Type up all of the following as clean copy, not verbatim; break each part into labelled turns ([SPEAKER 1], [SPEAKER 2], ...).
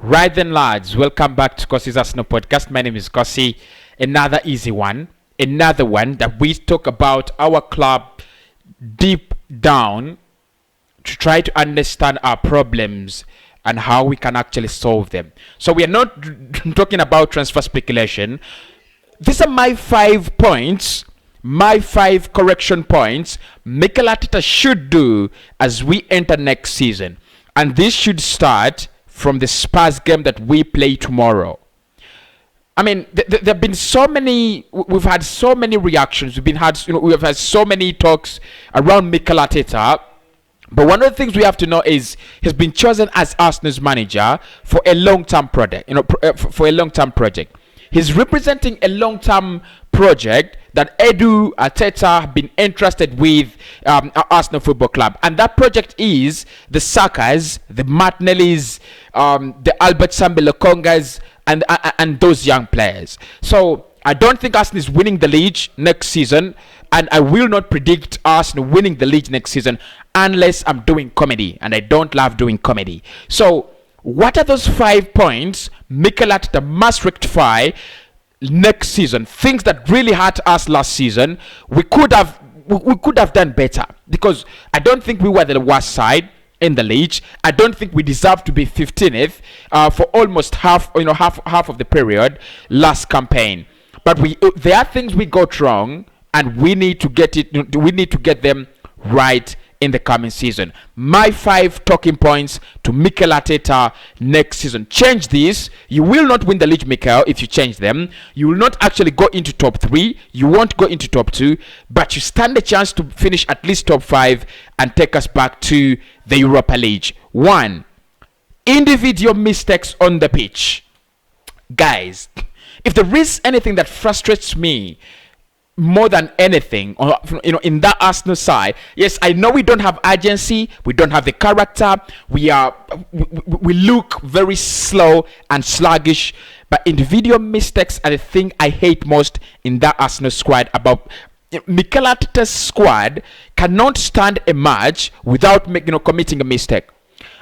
[SPEAKER 1] Right then, lads, welcome back to Cossy's Arsenal podcast. My name is Cossy. Another easy one, another one that we talk about our club deep down to try to understand our problems and how we can actually solve them. So we are not talking about transfer speculation. These are my 5 points, my 5 correction points Mikel Arteta should do as we enter next season. And this should start from the Spurs game that we play tomorrow. I mean, there have been so many. We've had so many reactions. We have had so many talks around Mikel Arteta. But one of the things we have to know is he's been chosen as Arsenal's manager for a long-term project. For a long-term project. He's representing a long-term project that ARTETA have been entrusted with Arsenal Football Club, and that project is the Sakas, the Martinellis, the Albert Sambi Lokongas, and those young players. So I don't think Arsenal is winning the league next season, and I will not predict Arsenal winning the league next season unless I'm doing comedy, and I don't love doing comedy. So what are those 5 points Mikel Arteta must rectify next season? Things that really hurt us last season. We could have done better, because I don't think we were the worst side in the league. I don't think we deserve to be 15th for almost half of the period last campaign. But there are things we got wrong, and we need to get them right in the coming season. My 5 talking points to Mikel Arteta next season. Change this. You will not win the league, Mikel, if you change them. You will not actually go into top 3. You won't go into top 2. But you stand a chance to finish at least top 5 and take us back to the Europa League. 1. Individual mistakes on the pitch. Guys, if there is anything that frustrates me more than anything, in that Arsenal side, yes, I know we don't have urgency, we don't have the character, we look very slow and sluggish, but individual mistakes are the thing I hate most in that Arsenal squad. About Mikel Arteta's squad cannot stand a match without committing a mistake,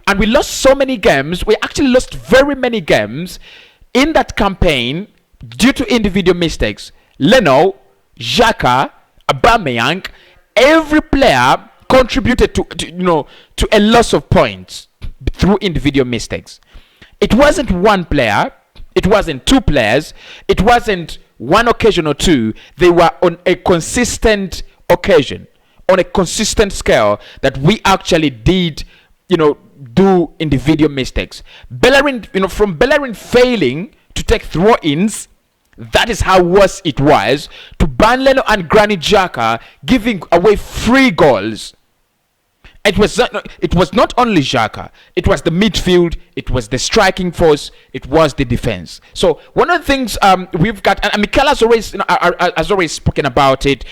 [SPEAKER 1] and we lost so many games. We actually lost very many games in that campaign due to individual mistakes. Leno, Xhaka, Aubameyang, every player contributed to a loss of points through individual mistakes. It wasn't one player, it wasn't 2 players, it wasn't one occasion or 2. They were on a consistent occasion, on a consistent scale, that we actually did do individual mistakes. Bellerin, from Bellerin failing to take throw-ins, that is how worse it was, to Leno and Granit Xhaka giving away 3 goals. It was not only Xhaka, it was the midfield, it was the striking force, it was the defense. So one of the things we've got, and Mikel has always spoken about it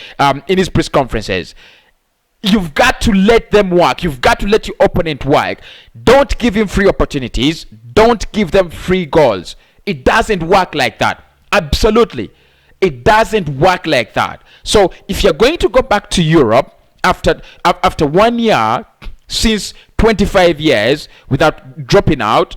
[SPEAKER 1] in his press conferences. You've got to let them work. You've got to let your opponent work. Don't give him free opportunities. Don't give them free goals. It doesn't work like that. Absolutely, it doesn't work like that. So if you're going to go back to Europe after 1 year, since 25 years without dropping out,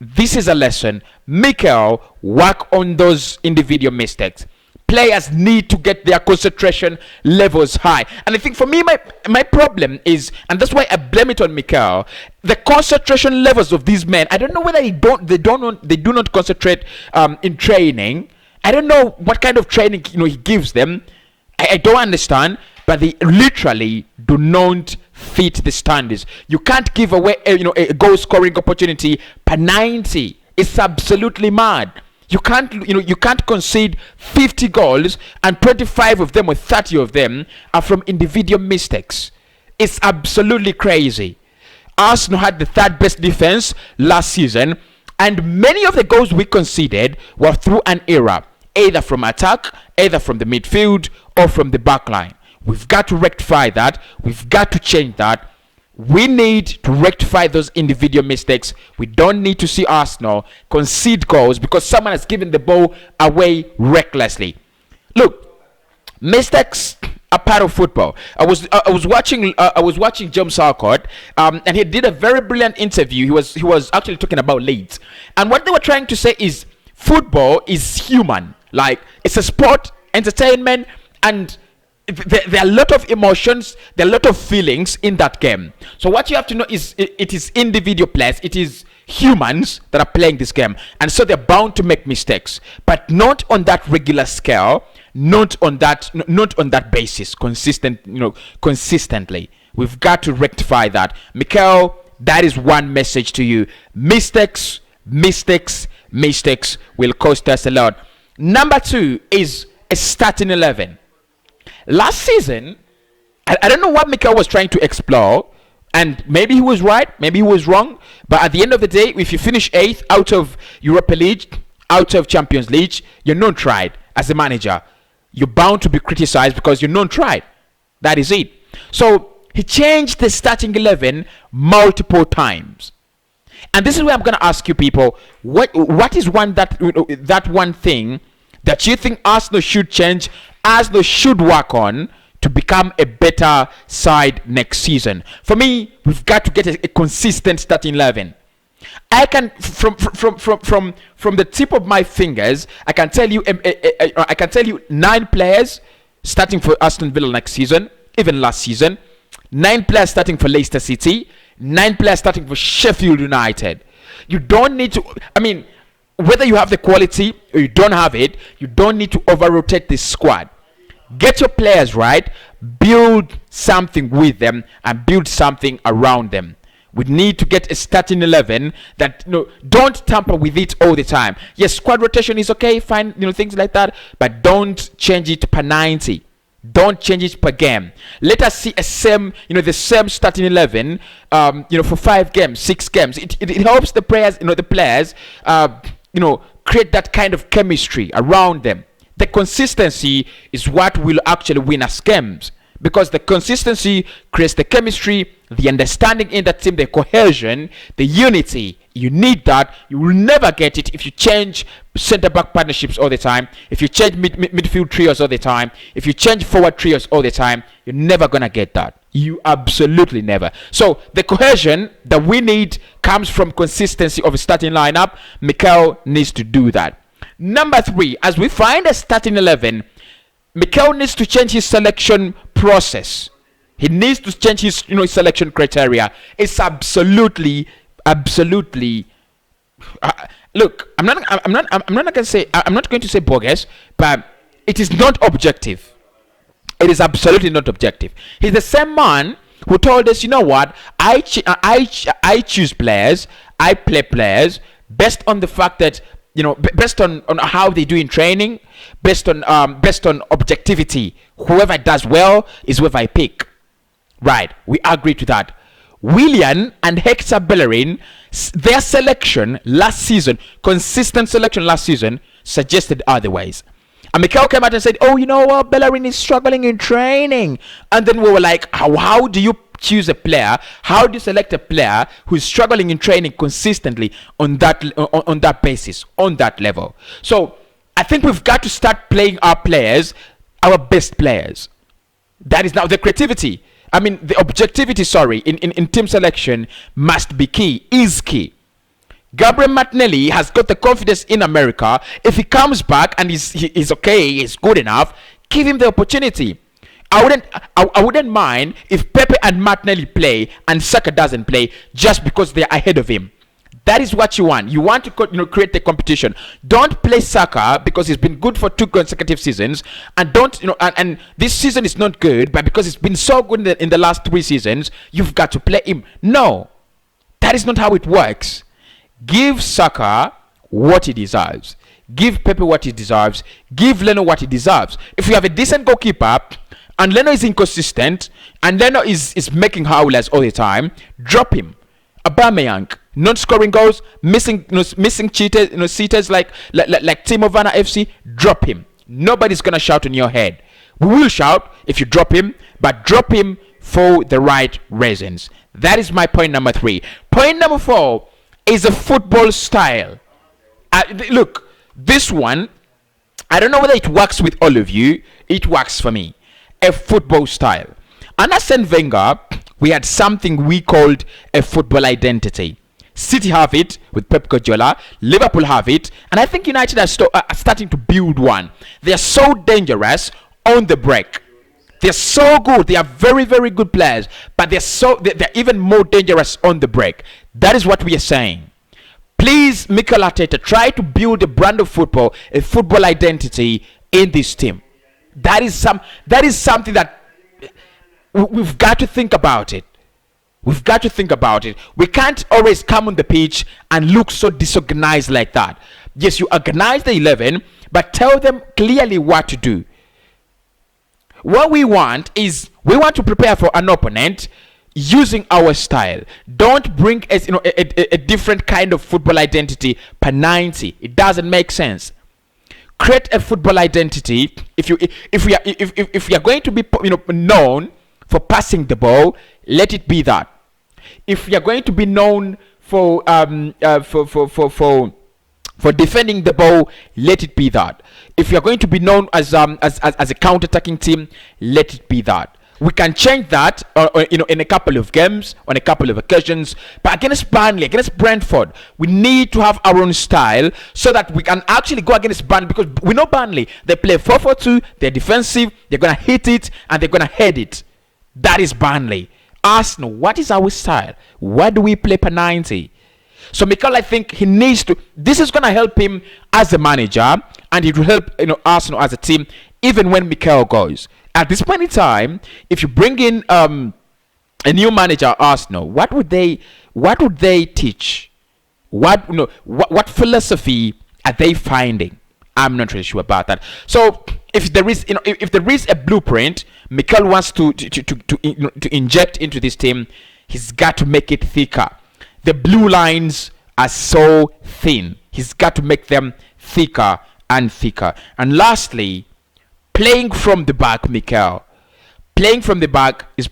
[SPEAKER 1] this is a lesson. Mikel, work on those individual mistakes. Players need to get their concentration levels high, and I think for me my problem is, and that's why I blame it on Mikel, the concentration levels of these men. I don't know whether they do not concentrate in training. I don't know what kind of training he gives them. I don't understand, but they literally do not fit the standards. You can't give away a goal scoring opportunity per 90. It's absolutely mad. You can't concede 50 goals and 25 of them or 30 of them are from individual mistakes. It's absolutely crazy. Arsenal had the 3rd best defense last season, and many of the goals we conceded were through an error, either from attack, either from the midfield, or from the back line. We've got to rectify that. We've got to change that. We need to rectify those individual mistakes. We don't need to see Arsenal concede goals because someone has given the ball away recklessly. Look, mistakes a part of football. I was watching James Harcourt, and he did a very brilliant interview. He was actually talking about Leeds, and what they were trying to say is football is human. Like, it's a sport, entertainment, and there are a lot of emotions, there are a lot of feelings in that game. So what you have to know is it is individual players, it is humans that are playing this game, and so they're bound to make mistakes, but not on that regular scale, not on that basis, consistently. We've got to rectify that. Mikel, that is one message to you. Mistakes will cost us a lot. Number 2 is a starting 11. Last season, I don't know what Mikel was trying to explore, and maybe he was right, maybe he was wrong, but at the end of the day, if you finish 8th out of Europa League, out of Champions League, you're not tried as a manager. You're bound to be criticized because you're not tried. That is it. So he changed the starting 11 multiple times. And this is where I'm going to ask you people, what is that one thing that you think Arsenal should change, Arsenal should work on to become a better side next season? For me, we've got to get a consistent starting 11. I can, from the tip of my fingers, I can tell you 9 players starting for Aston Villa next season, even last season. 9 players starting for Leicester City. 9 players starting for Sheffield United. You don't need to, whether you have the quality or you don't have it, you don't need to over-rotate this squad. Get your players right, build something with them, and build something around them. We need to get a starting 11 that, don't tamper with it all the time. Yes, squad rotation is okay, fine, things like that, but don't change it per 90. Don't change it per game. Let us see the same starting 11, for 5 games, 6 games. It helps the players, create that kind of chemistry around them. The consistency is what will actually win us games, because the consistency creates the chemistry, the understanding in the team, the cohesion, the unity. You need that. You will never get it if you change center-back partnerships all the time, if you change midfield trios all the time, if you change forward trios all the time. You're never going to get that. You absolutely never. So the cohesion that we need comes from consistency of a starting lineup. Mikel needs to do that. Number 3, as we find a starting 11, Mikel needs to change his selection process. He needs to change his selection criteria. It's absolutely look, I'm not going to say bogus, but it is not objective. It is absolutely not objective. He's the same man who told us, I choose players, I play players based on the fact that, based on how they do in training, based on objectivity. Whoever does well is whoever I pick. Right, we agree to that. Willian and Hector Bellerin, their selection last season, consistent selection last season, suggested otherwise. And Mikel came out and said, Bellerin is struggling in training. And then we were like, how do you choose a player? How do you select a player who is struggling in training consistently on that basis, on that level? So I think we've got to start playing our players, our best players. That is now the creativity. The objectivity, in team selection must be key, is key. Gabriel Martinelli has got the confidence in America. If he comes back and he's okay, he's good enough, give him the opportunity. I wouldn't mind if Pepe and Martinelli play and Saka doesn't play just because they're ahead of him. That is what you want. You want to create the competition. Don't play Saka because he's been good for 2 consecutive seasons, and don't and this season is not good, but because it's been so good in the last 3 seasons, you've got to play him. No, that is not how it works. Give Saka what he deserves. Give Pepe what he deserves. Give Leno what he deserves. If you have a decent goalkeeper and Leno is inconsistent and Leno is making howlers all the time, drop him. Aubameyang, not scoring goals, missing cheaters, seaters like Timo Werner FC, drop him. Nobody's gonna shout in your head. We will shout if you drop him, but drop him for the right reasons. That is my point number 3. Point number 4 is a football style. Look, this one, I don't know whether it works with all of you. It works for me. a football style. Under Arsene Wenger, we had something we called a football identity. City have it with Pep Guardiola, Liverpool have it, and I think United are starting to build one. They are so dangerous on the break. They're so good. They are very, very good players, but they're even more dangerous on the break. That is what we are saying. Please, Mikel Arteta, try to build a brand of football, a football identity in this team. That is something that we've got to think about it. We've got to think about it. We can't always come on the pitch and look so disorganized like that. Yes, you organize the 11, but tell them clearly what to do. What we want is to prepare for an opponent using our style. Don't bring a different kind of football identity per 90. It doesn't make sense. Create a football identity. If we are going to be known for passing the ball, let it be that. If you are going to be known for defending the ball, let it be that. If you are going to be known as a counter-attacking team, let it be that. We can change that in a couple of games, on a couple of occasions. But against Burnley, against Brentford, we need to have our own style so that we can actually go against Burnley, because we know Burnley, they play 4-4-2, they're defensive, they're going to hit it and they're going to head it. That is Burnley. Arsenal, what is our style? What do we play per 90? So Mikel, I think he needs to. This is going to help him as a manager, and it will help Arsenal as a team, even when Mikel goes. At this point in time, if you bring in a new manager, Arsenal, what would they teach? What philosophy are they finding? I'm not really sure about that. So if there is a blueprint Mikel wants to inject into this team, he's got to make it thicker. The blue lines are so thin. He's got to make them thicker and thicker. And lastly, playing from the back, Mikel. Playing from the back is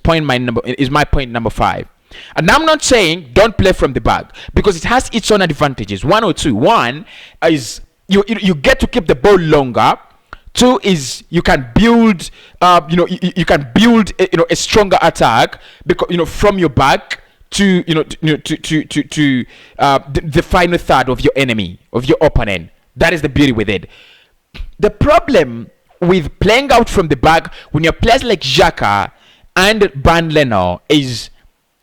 [SPEAKER 1] my point number 5. And I'm not saying don't play from the back, because it has its own advantages. 1 or 2. 1 is you get to keep the ball longer. 2 is you can build a stronger attack, because from your back to the final third of your enemy, of your opponent. That is the beauty with it. The problem with playing out from the back when you're players like Xhaka and Bernd Leno is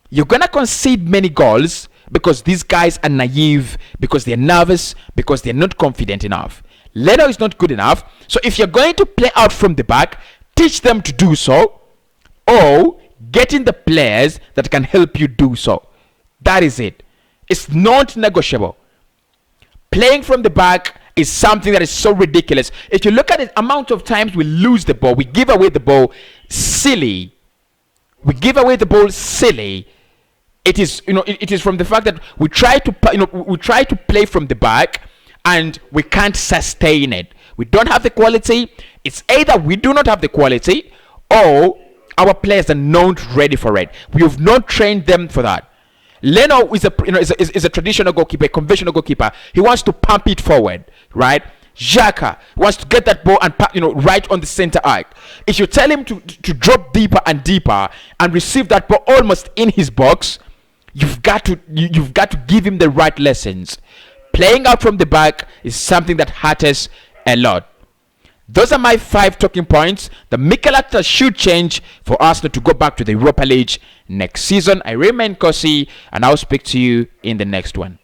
[SPEAKER 1] you're gonna concede many goals, because these guys are naive, because they're nervous, because they're not confident enough. Leno is not good enough. So if you're going to play out from the back, teach them to do so, or get in the players that can help you do so. That is it. It's not negotiable. Playing from the back is something that is so ridiculous. If you look at the amount of times we lose the ball, we give away the ball silly. It is from the fact that we try to play from the back and we can't sustain it. We don't have the quality. It's either we do not have the quality, or our players are not ready for it. We have not trained them for that. Leno is a traditional goalkeeper, a conventional goalkeeper. He wants to pump it forward, right? Xhaka wants to get that ball and right on the center arc. If you tell him to drop deeper and deeper and receive that ball almost in his box, you've got to give him the right lessons. Playing out from the back is something that hurts a lot. Those are my 5 talking points. The Mikel Arteta should change for Arsenal to go back to the Europa League next season. I remain Cossy, and I'll speak to you in the next one.